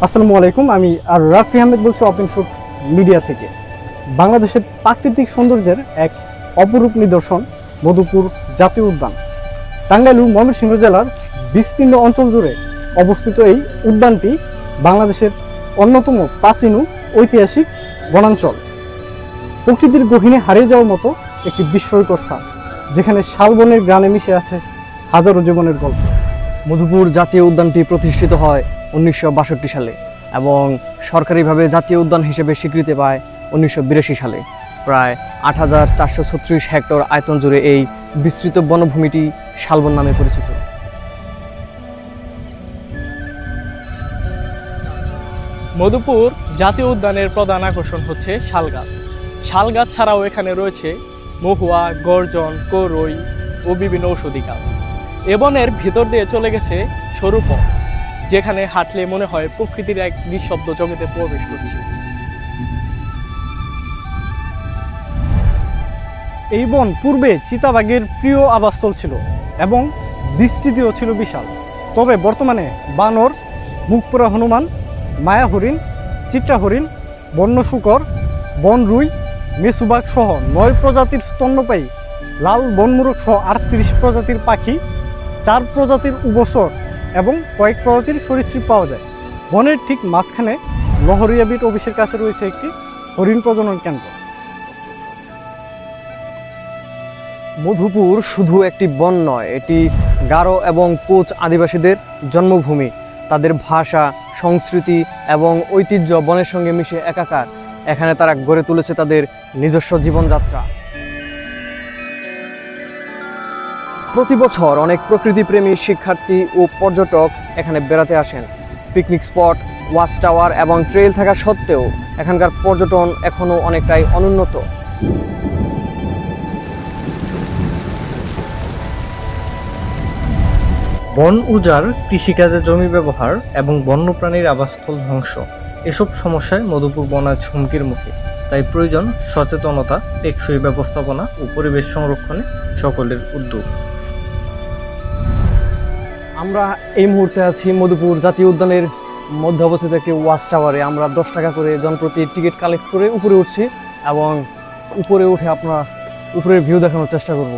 আসসালামু আলাইকুম। আমি আর রাফি আহমেদ বলছি ওপেন শুট মিডিয়া থেকে। বাংলাদেশের প্রাকৃতিক সৌন্দর্যের এক অপরূপ নিদর্শন মধুপুর জাতীয় উদ্যান। টাঙ্গাইল ও ময়মনসিংহ জেলার বিস্তীর্ণ অঞ্চল জুড়ে অবস্থিত এই উদ্যানটি বাংলাদেশের অন্যতম প্রাচীন ও ঐতিহাসিক বনাঞ্চল। প্রকৃতির গহীনে হারিয়ে যাওয়ার মতো একটি বিস্ময়কর স্থান, যেখানে শালবনের গ্রানে মিশে আছে হাজারো জীবনের গল্প। মধুপুর জাতীয় উদ্যানটি প্রতিষ্ঠিত হয় 1962 সালে এবং সরকারিভাবে জাতীয় উদ্যান হিসেবে স্বীকৃতি পায় 1982 সালে। প্রায় 8,436 হেক্টর আয়তন জুড়ে এই বিস্তৃত বনভূমিটি শালবন নামে পরিচিত। মধুপুর জাতীয় উদ্যানের প্রধান আকর্ষণ হচ্ছে শাল গাছ। শাল গাছ ছাড়াও এখানে রয়েছে মহুয়া, গর্জন, করই ও বিভিন্ন ঔষধি গাছ। এ বনের ভিতর দিয়ে চলে গেছে সরু পথ, যেখানে হাঁটলে মনে হয় প্রকৃতির এক নিঃশব্দ জগতে প্রবেশ করছে। এই বন পূর্বে চিতাবাঘের প্রিয় আবাসস্থল ছিল এবং বিস্তৃতিও ছিল বিশাল। তবে বর্তমানে বানর, মুখপোড়া হনুমান, মায়া হরিণ, চিত্রা হরিণ, বন্য শূকর, বনরুই, মেসুবাঘ সহ 9 প্রজাতির স্তন্যপায়ী, লাল বনমুরগ সহ 38 প্রজাতির পাখি, 4 প্রজাতির উভচর এবং কয়েক প্রজাতির সরীসৃপ পাওয়া যায়। বনের ঠিক মাঝখানে লহরিয়া বিট অফিসের কাছে রয়েছে একটি হরিণ প্রজনন কেন্দ্র। মধুপুর শুধু একটি বন নয়, এটি গারো এবং কোচ আদিবাসীদের জন্মভূমি। তাদের ভাষা, সংস্কৃতি এবং ঐতিহ্য বনের সঙ্গে মিশে একাকার। এখানে তারা গড়ে তুলেছে তাদের নিজস্ব জীবনযাত্রা। প্রতি বছর অনেক প্রকৃতিপ্রেমী শিক্ষার্থী ও পর্যটক এখানে বেড়াতে আসেন। পিকনিক স্পট, ওয়াচ টাওয়ার এবং ট্রেল থাকা সত্ত্বেও এখানকার পর্যটন এখনও অনেকটাই অনুন্নত। বন উজাড়, কৃষিকাজে জমি ব্যবহার এবং বন্যপ্রাণীর আবাসস্থল ধ্বংস, এসব সমস্যায় মধুপুর বন আজ হুমকির মুখে। তাই প্রয়োজন সচেতনতা, টেকসই ব্যবস্থাপনা ও পরিবেশ সংরক্ষণে সকলের উদ্যোগ। আমরা এই মুহূর্তে আছি মধুপুর জাতীয় উদ্যানের মধ্যে অবস্থিত একটি ওয়াচ টাওয়ারে। আমরা 10 টাকা করে জনপ্রতি টিকিট কালেক্ট করে উপরে উঠছি এবং উপরে উঠে আপনার উপরের ভিউ দেখানোর চেষ্টা করব।